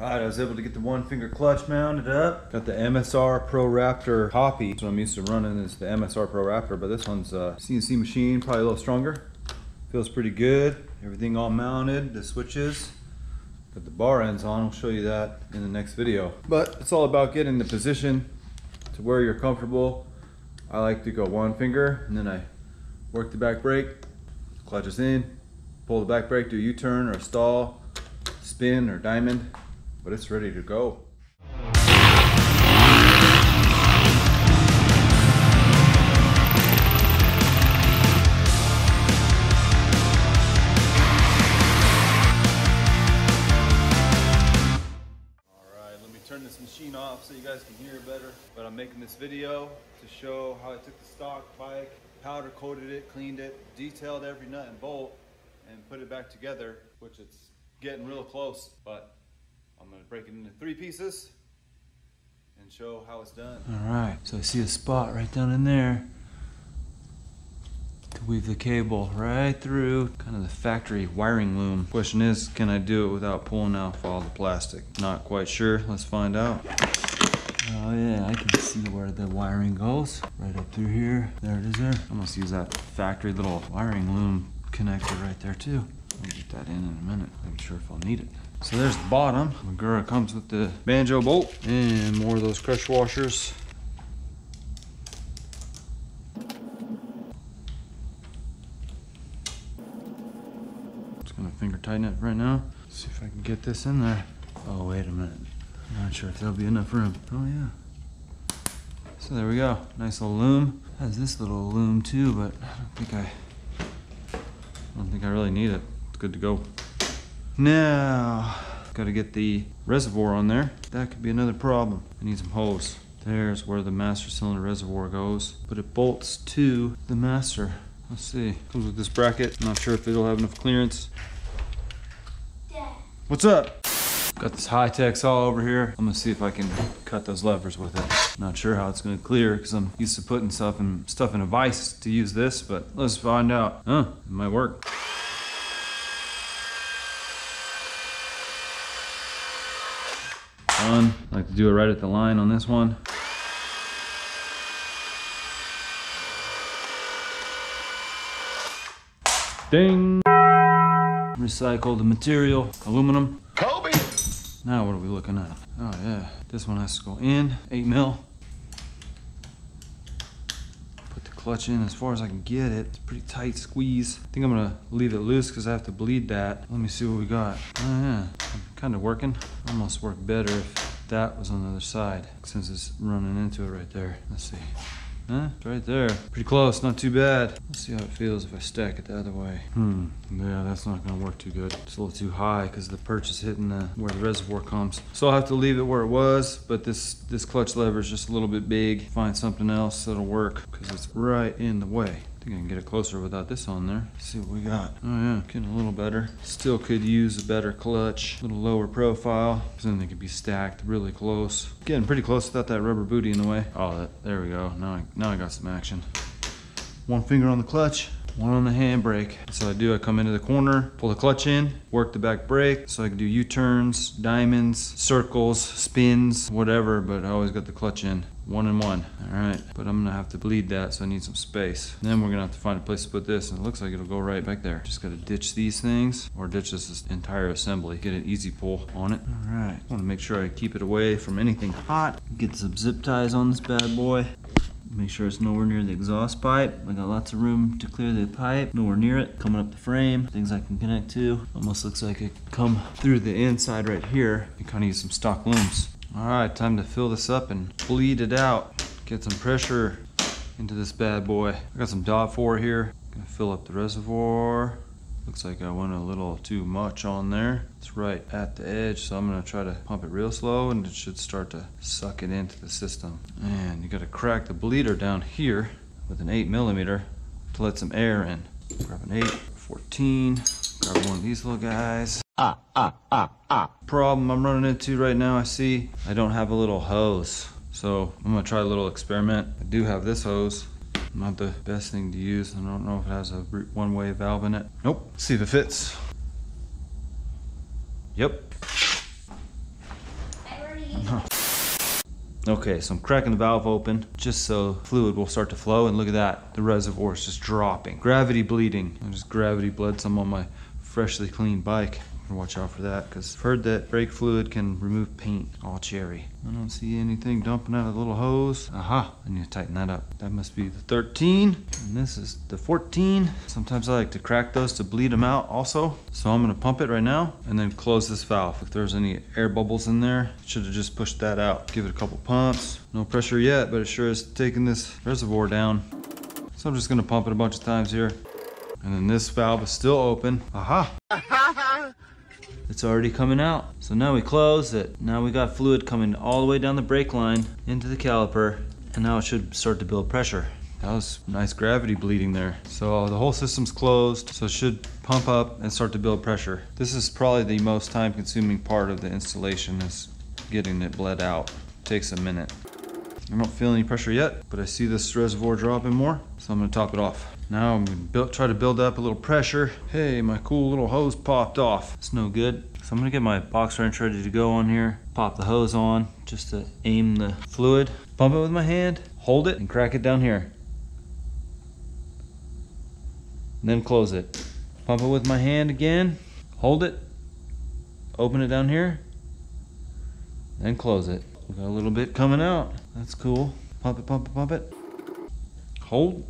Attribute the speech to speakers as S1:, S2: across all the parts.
S1: Alright, I was able to get the one finger clutch mounted up. Got the MSR Pro Raptor Hoppy. So I'm used to running is the MSR Pro Raptor, but this one's a CNC machine, probably a little stronger. Feels pretty good. Everything all mounted, the switches. Got the bar ends on, I'll show you that in the next video. But it's all about getting the position to where you're comfortable. I like to go one finger and then I work the back brake, clutch is in, pull the back brake, do a U-turn or a stall, spin or diamond, but it's ready to go. Turn this machine off so you guys can hear it better, but I'm making this video to show how I took the stock bike, powder coated it, cleaned it, detailed every nut and bolt, and put it back together, which it's getting real close, but I'm gonna break it into 3 pieces and show how it's done. All right, so I see a spot right down in there to weave the cable right through, kind of the factory wiring loom. Question is, can I do it without pulling off all the plastic? Not quite sure, let's find out. Oh yeah, I can see where the wiring goes, right up through here. There it is there. I'm gonna use that factory little wiring loom connector right there too. I'll get that in a minute, I'm sure if I'll need it. So there's the bottom. Magura comes with the banjo bolt and more of those crush washers. Finger tighten it right now. See if I can get this in there. Oh, wait a minute. I'm not sure if there'll be enough room. Oh yeah. So there we go. Nice little loom. It has this little loom too, but I don't think I really need it. It's good to go. Now, gotta get the reservoir on there. That could be another problem. I need some hose. There's where the master cylinder reservoir goes, but it bolts to the master. Let's see. Comes with this bracket. I'm not sure if it'll have enough clearance. What's up? Got this high-tech saw over here. I'm gonna see if I can cut those levers with it. Not sure how it's gonna clear because I'm used to putting stuff in a vise to use this, but let's find out. It might work. Done. I like to do it right at the line on this one. Ding! Recycle the material, aluminum. Kobe! Now what are we looking at? Oh yeah, this one has to go in, 8 mil. Put the clutch in as far as I can get it. It's a pretty tight squeeze. I think I'm gonna leave it loose because I have to bleed that. Let me see what we got. Oh yeah, kind of working. Almost worked better if that was on the other side since it's running into it right there. Let's see. It's right there. Pretty close, not too bad. Let's see how it feels if I stack it the other way. Yeah, that's not gonna work too good. It's a little too high because the perch is hitting where the reservoir comes. So I'll have to leave it where it was, but this clutch lever is just a little bit big. Find something else that'll work because it's right in the way. I think I can get it closer without this on there. Let's see what we got. Oh yeah, getting a little better. Still could use a better clutch, a little lower profile, because then they could be stacked really close. Getting pretty close without that rubber booty in the way. Oh, there we go. Now I got some action. One finger on the clutch, one on the handbrake. So I come into the corner, pull the clutch in, work the back brake, so I can do U-turns, diamonds, circles, spins, whatever, but I always got the clutch in. 1 and 1. All right, but I'm gonna have to bleed that, so I need some space. Then we're gonna have to find a place to put this, and it looks like it'll go right back there. Just gotta ditch these things, or ditch this entire assembly. Get an easy pull on it. All right, I wanna make sure I keep it away from anything hot. Get some zip ties on this bad boy. Make sure it's nowhere near the exhaust pipe. I got lots of room to clear the pipe. Nowhere near it. Coming up the frame. Things I can connect to. Almost looks like it come through the inside right here. You kind of use some stock looms. All right, time to fill this up and bleed it out. Get some pressure into this bad boy. I got some dot 4 here. Gonna fill up the reservoir. Looks like I went a little too much on there. It's right at the edge, so I'm gonna try to pump it real slow and it should start to suck it into the system. And you gotta crack the bleeder down here with an 8mm to let some air in. Grab an 8, 14, grab one of these little guys. Problem I'm running into right now, I see I don't have a little hose. So I'm gonna try a little experiment. I do have this hose. Not the best thing to use. I don't know if it has a one-way valve in it. Nope. See if it fits. Yep. Okay, so I'm cracking the valve open just so fluid will start to flow, and look at that, the reservoir is just dropping. Gravity bleeding. I just gravity bled some on my freshly clean bike. Watch out for that, because I've heard that brake fluid can remove paint. All cherry. I don't see anything dumping out of the little hose. Aha, I need to tighten that up. That must be the 13, and this is the 14. Sometimes I like to crack those to bleed them out also. So I'm gonna pump it right now and then close this valve. If there's any air bubbles in there, should have just pushed that out. Give it a couple pumps. No pressure yet, but it sure is taking this reservoir down. So I'm just gonna pump it a bunch of times here. And then this valve is still open. Aha! It's already coming out. So now we close it. Now we got fluid coming all the way down the brake line into the caliper, and now it should start to build pressure. That was nice gravity bleeding there. So the whole system's closed, so it should pump up and start to build pressure. This is probably the most time-consuming part of the installation, is getting it bled out. It takes a minute. I don't feel any pressure yet, but I see this reservoir dropping more, so I'm gonna top it off. Now I'm gonna try to build up a little pressure. Hey, my cool little hose popped off. It's no good. So I'm gonna get my box wrench ready to go on here. Pop the hose on just to aim the fluid. Pump it with my hand, hold it, and crack it down here. And then close it. Pump it with my hand again, hold it, open it down here, then close it. We got a little bit coming out. That's cool. Pump it, pump it, pump it. Hold.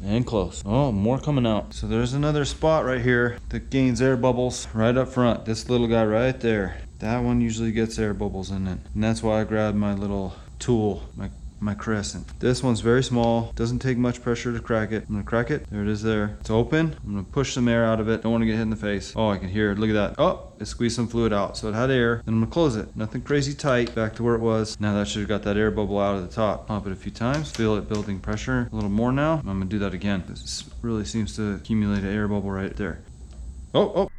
S1: And close. Oh, more coming out. So there's another spot right here that gains air bubbles right up front. This little guy right there. That one usually gets air bubbles in it. And that's why I grabbed my little tool, my crescent. This one's very small. Doesn't take much pressure to crack it. I'm gonna crack it. There it is there. It's open. I'm gonna push some air out of it. Don't want to get hit in the face. Oh, I can hear it. Look at that. Oh, it squeezed some fluid out. So it had air. Then I'm gonna close it. Nothing crazy tight. Back to where it was. Now that should have got that air bubble out of the top. Pump it a few times. Feel it building pressure a little more now. I'm gonna do that again. This really seems to accumulate an air bubble right there. Oh.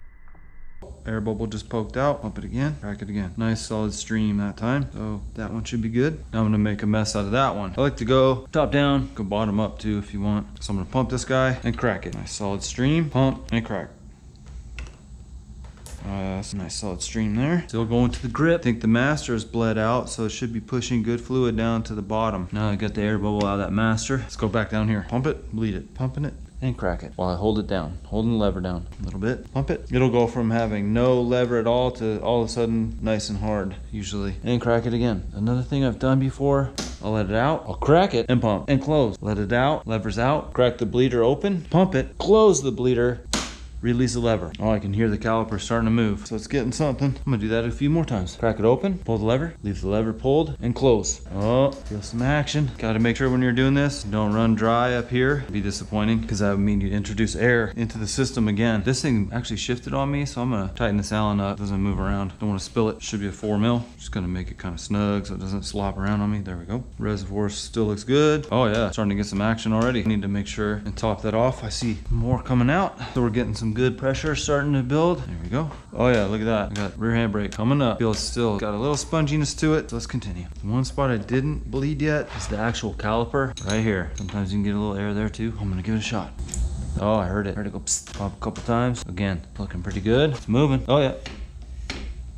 S1: Air bubble just poked out. Pump it again, crack it again. Nice solid stream that time. So that one should be good. Now I'm gonna make a mess out of that one. I like to go top down, go bottom up too if you want. So I'm gonna pump this guy and crack it. Nice solid stream, pump and crack. That's a nice solid stream there. Still going to the grip. I think the master is bled out, so it should be pushing good fluid down to the bottom. Now I got the air bubble out of that master. Let's go back down here. Pump it, bleed it, pumping it, and crack it while I hold it down, holding the lever down a little bit. Pump it. It'll go from having no lever at all to all of a sudden nice and hard usually. And crack it again. Another thing I've done before, I'll let it out, I'll crack it and pump and close. Let it out, lever's out, crack the bleeder open, pump it, close the bleeder, release the lever. Oh, I can hear the caliper starting to move. So it's getting something. I'm gonna do that a few more times. Crack it open, pull the lever, leave the lever pulled, and close. Oh, feel some action. Gotta make sure when you're doing this, don't run dry up here. It'd be disappointing, because that would mean you introduce air into the system again. This thing actually shifted on me, so I'm gonna tighten this Allen up. It doesn't move around. Don't wanna spill it. Should be a 4 mil. Just gonna make it kind of snug so it doesn't slop around on me. There we go. Reservoir still looks good. Oh yeah, starting to get some action already. I need to make sure and top that off. I see more coming out. So we're getting some good pressure starting to build. There we go. Oh yeah, look at that. I got rear handbrake coming up. Feels still got a little sponginess to it. So let's continue. The one spot I didn't bleed yet is the actual caliper right here. Sometimes you can get a little air there too. I'm gonna give it a shot. Oh, I heard it. Heard it go psst, pop a couple times. Again, looking pretty good. It's moving. Oh yeah.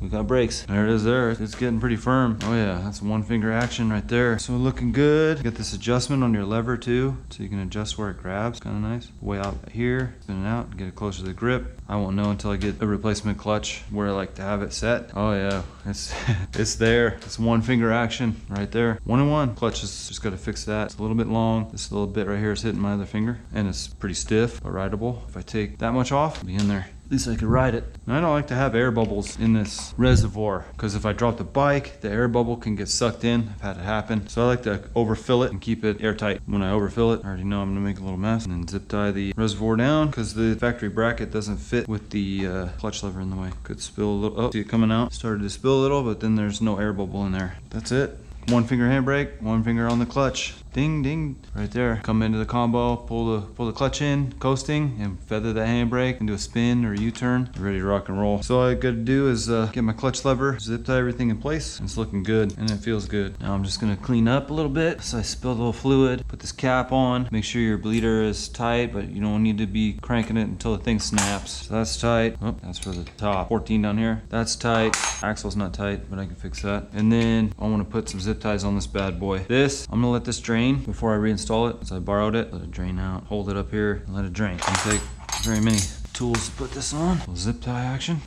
S1: We got brakes. There it is there. It's getting pretty firm. Oh yeah, that's one finger action right there. So looking good. Get this adjustment on your lever too, so you can adjust where it grabs. Kind of nice. Way out here, spin it out, get it closer to the grip. I won't know until I get a replacement clutch where I like to have it set. Oh yeah, it's it's there. It's one finger action right there. 1 and 1. Clutch is just got to fix that. It's a little bit long. This little bit right here is hitting my other finger, and it's pretty stiff but rideable. If I take that much off, it'll be in there. At least I could ride it. And I don't like to have air bubbles in this reservoir, because if I drop the bike, the air bubble can get sucked in. I've had it happen. So I like to overfill it and keep it airtight. When I overfill it, I already know I'm gonna make a little mess. And then zip tie the reservoir down, because the factory bracket doesn't fit with the clutch lever in the way. Could spill a little. Oh, see it coming out. Started to spill a little, but then there's no air bubble in there. That's it. 1 finger handbrake, 1 finger on the clutch. Ding, ding, right there. Come into the combo, pull the clutch in, coasting, and feather that handbrake, and do a spin or a U-turn. Ready to rock and roll. So all I gotta do is get my clutch lever, zip tie everything in place, and it's looking good, and it feels good. Now I'm just gonna clean up a little bit. So I spilled a little fluid, put this cap on, make sure your bleeder is tight, but you don't need to be cranking it until the thing snaps. So that's tight. Oh, that's for the top. 14 down here. That's tight. Axle's not tight, but I can fix that. And then I wanna put some zip zip ties on this bad boy. I'm gonna let this drain before I reinstall it, as I borrowed it. Let it drain out, hold it up here, and let it drain. Doesn't take very many tools to put this on. Little zip tie action.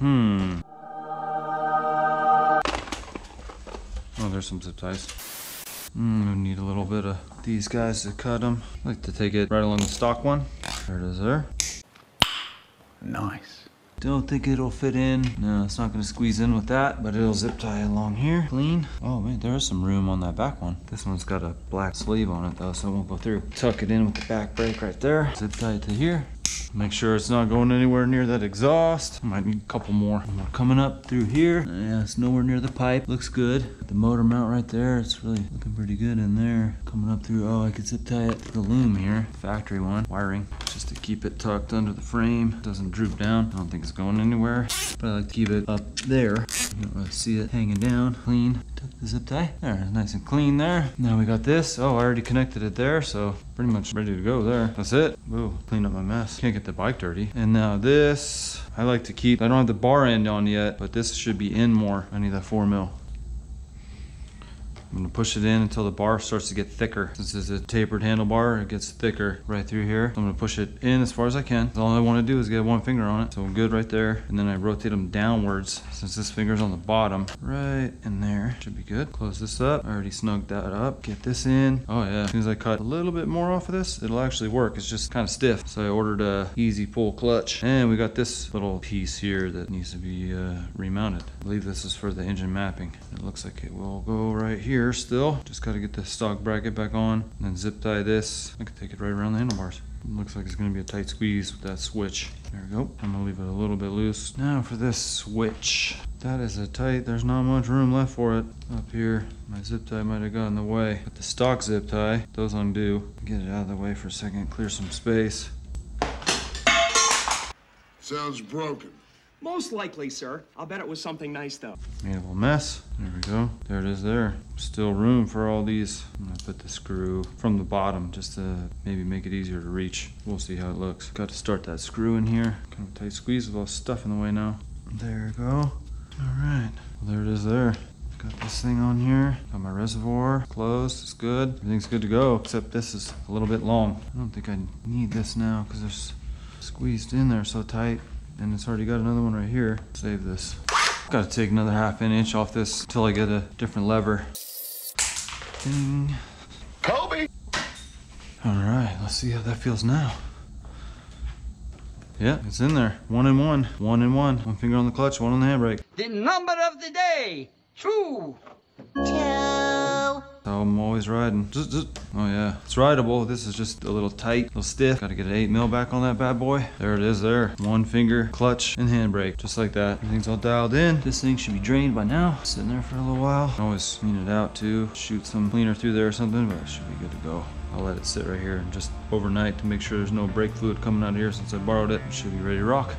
S1: Oh, there's some zip ties. We need a little bit of these guys to cut them. I like to take it right along the stock one. There it is there.
S2: Nice.
S1: Don't think it'll fit in. No, it's not gonna squeeze in with that, but it'll zip tie along here, clean. Oh man, there is some room on that back one. This one's got a black sleeve on it though, so it won't go through. Tuck it in with the back brake right there. Zip tie it to here. Make sure it's not going anywhere near that exhaust. Might need a couple more. Coming up through here. Yeah, it's nowhere near the pipe. Looks good. The motor mount right there, it's really looking pretty good in there. Coming up through, oh, I could zip tie it to the loom here. Factory one. Wiring, just to keep it tucked under the frame. Doesn't droop down. I don't think it's going anywhere. But I like to keep it up there. You don't really see it hanging down. Clean. Tuck the zip tie. There, nice and clean there. Now we got this. Oh, I already connected it there, so pretty much ready to go there. That's it. Whoa, clean up my mess. Can't get the bike dirty. And now this, I like to keep, I don't have the bar end on yet, but this should be in more. I need that 4 mil. I'm gonna push it in until the bar starts to get thicker. Since it's a tapered handlebar, it gets thicker right through here. So I'm gonna push it in as far as I can. All I wanna do is get one finger on it. So I'm good right there. And then I rotate them downwards since this finger's on the bottom. Right in there, should be good. Close this up, I already snugged that up. Get this in. Oh yeah, as soon as I cut a little bit more off of this, it'll actually work. It's just kind of stiff. So I ordered a easy pull clutch. And we got this little piece here that needs to be remounted. I believe this is for the engine mapping. It looks like it will go right here still. Just got to get the stock bracket back on and then zip tie this. I can take it right around the handlebars. It looks like it's going to be a tight squeeze with that switch. There we go. I'm going to leave it a little bit loose. Now for this switch. That is a tight, there's not much room left for it. Up here, my zip tie might have gotten in the way. But the stock zip tie, those undo. Get it out of the way for a second, clear some space.
S3: Sounds broken.
S4: Most likely, sir. I'll bet it was something nice, though.
S1: Made a little mess. There we go. There it is there. Still room for all these. I'm gonna put the screw from the bottom just to maybe make it easier to reach. We'll see how it looks. Got to start that screw in here. Kind of a tight squeeze with all the stuff in the way now. There we go. All right. Well, there it is there. Got this thing on here. Got my reservoir closed. It's good. Everything's good to go, except this is a little bit long. I don't think I need this now because it's squeezed in there so tight. And it's already got another one right here. Save this. Got to take another 1/2 inch off this until I get a different lever. Ding.
S3: Kobe!
S1: All right, let's see how that feels now. Yeah, it's in there. 1 and 1. 1 and 1. One finger on the clutch, one on the handbrake.
S5: The number of the day. 2.
S1: That's how I'm always riding. Oh yeah, it's rideable. This is just a little tight, a little stiff. Got to get an 8 mil back on that bad boy. There it is there. 1 finger, clutch, and handbrake. Just like that. Everything's all dialed in. This thing should be drained by now. Sitting there for a little while. Always clean it out too. Shoot some cleaner through there or something, but it should be good to go. I'll let it sit right here and just overnight to make sure there's no brake fluid coming out of here since I borrowed it. It should be ready to rock.